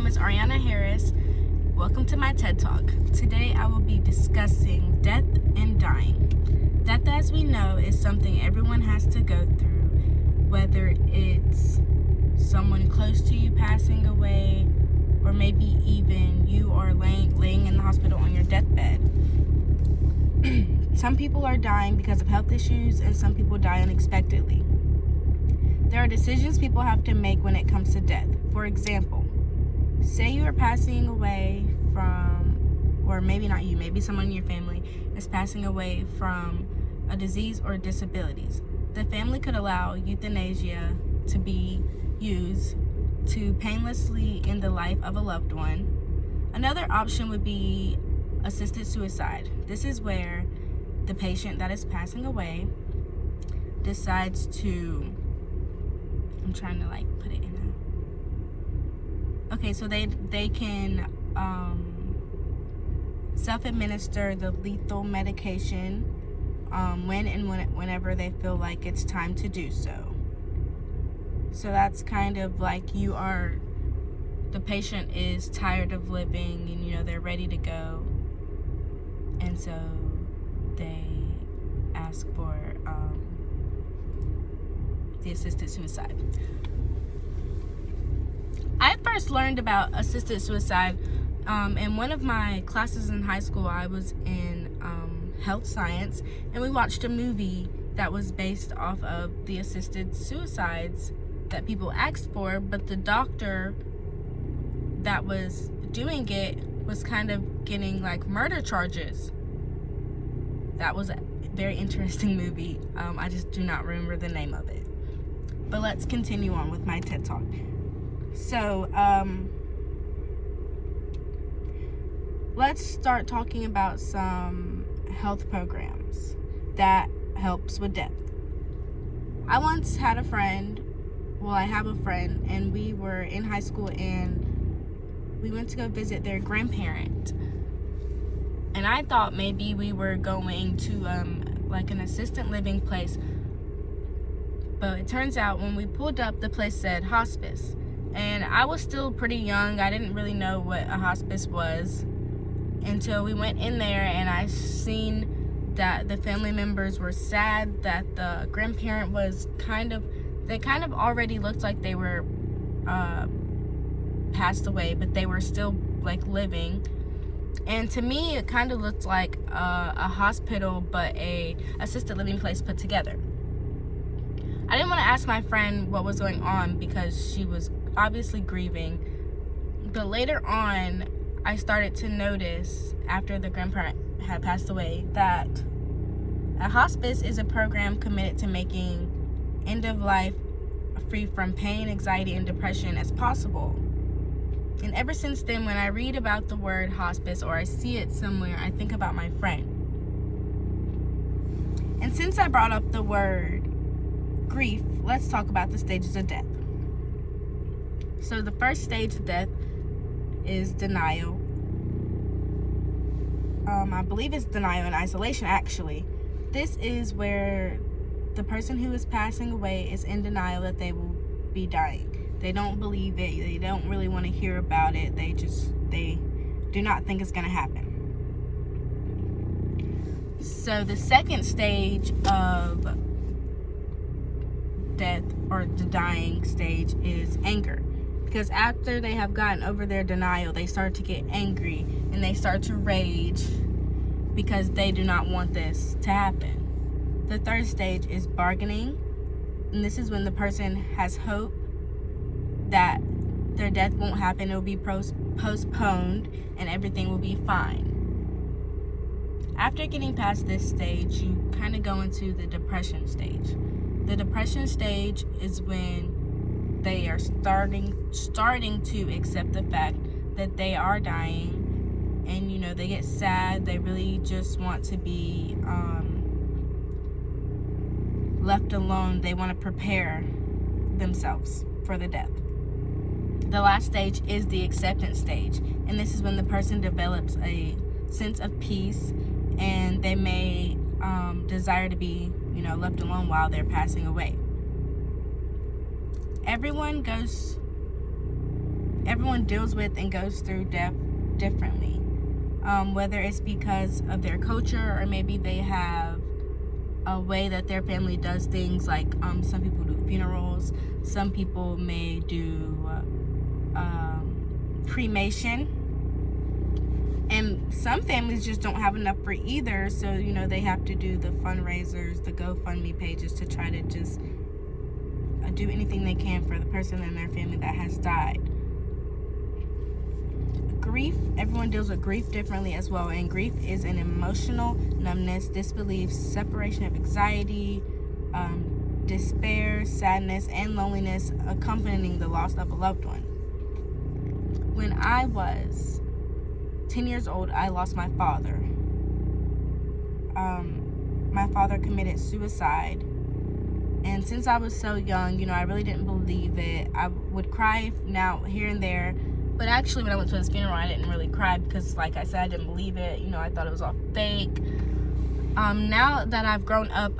is Ariana Harris. Welcome to my TED Talk. Today I will be discussing death and dying. Death, as we know, is something everyone has to go through, whether it's someone close to you passing away, or maybe even you are laying in the hospital on your deathbed. Some people are dying because of health issues, and some people die unexpectedly. There are decisions people have to make when it comes to death. For example, say you are passing away from, or maybe not you, maybe someone in your family is passing away from a disease or disabilities. The family could allow euthanasia to be used to painlessly end the life of a loved one. Another option would be assisted suicide. This is where the patient that is passing away decides to, I'm trying to put it in so they can self-administer the lethal medication whenever they feel like it's time to do so. So that's kind of like the patient is tired of living and they're ready to go, and so they ask for the assisted suicide. I first learned about assisted suicide in one of my classes in high school. I was in health science, and we watched a movie that was based off of the assisted suicides that people asked for, but the doctor that was doing it was kind of getting murder charges. That was a very interesting movie. I just do not remember the name of it. But let's continue on with my TED Talk. So, let's start talking about some health programs that helps with death. I once had a friend, I have a friend, and we were in high school and we went to go visit their grandparent. And I thought maybe we were going to an assisted living place. But it turns out when we pulled up, the place said hospice. And I was still pretty young. I didn't really know what a hospice was until we went in there, and I seen that the family members were sad, that the grandparent was they kind of already looked like they were passed away, but they were still living. And to me, it kind of looked like a hospital, but a assisted living place put together. I didn't want to ask my friend what was going on because she was obviously grieving. But later on, I started to notice, after the grandparent had passed away, that a hospice is a program committed to making end of life free from pain, anxiety, and depression as possible. And ever since then, when I read about the word hospice or I see it somewhere, I think about my friend. And since I brought up the word grief, let's talk about the stages of death. So the first stage of death is denial. I believe it's denial and isolation, actually. This is where the person who is passing away is in denial that they will be dying. They don't believe it. They don't really want to hear about it. They do not think it's going to happen. So the second stage of death, or the dying stage, is anger. Because after they have gotten over their denial, they start to get angry and they start to rage because they do not want this to happen. The third stage is bargaining, and this is when the person has hope that their death won't happen. It will be postponed and everything will be fine. After getting past this stage, you kind of go into the depression stage. The depression stage is when they are starting to accept the fact that they are dying, and they get sad. They really just want to be left alone. They want to prepare themselves for the death. The last stage is the acceptance stage, and this is when the person develops a sense of peace, and they may desire to be left alone while they're passing away. Everyone everyone deals with and goes through death differently. Whether it's because of their culture, or maybe they have a way that their family does things, like some people do funerals, some people may do cremation, and some families just don't have enough for either, so they have to do the fundraisers, the GoFundMe pages, to try to just do anything they can for the person in their family that has died. Grief, everyone deals with grief differently as well, and grief is an emotional numbness, disbelief, separation of anxiety, despair, sadness, and loneliness accompanying the loss of a loved one. When I was 10 years old, I lost my father. My father committed suicide, and since I was so young, I really didn't believe it. I would cry now here and there, but actually when I went to his funeral, I didn't really cry because, like I said, I didn't believe it. I thought it was all fake. Now that I've grown up,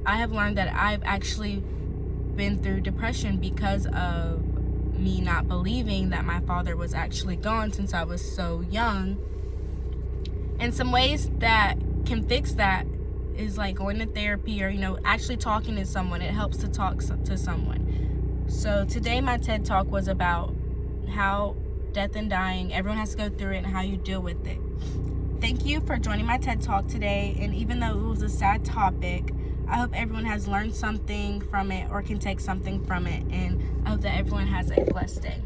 I have learned that I've actually been through depression because of me not believing that my father was actually gone since I was so young. And some ways that can fix that is like going to therapy, or actually talking to someone. It helps to talk to someone. So today my TED Talk was about how death and dying, everyone has to go through it, and how you deal with it. Thank you for joining my TED Talk today, and even though it was a sad topic, I hope everyone has learned something from it or can take something from it, and I hope that everyone has a blessed day.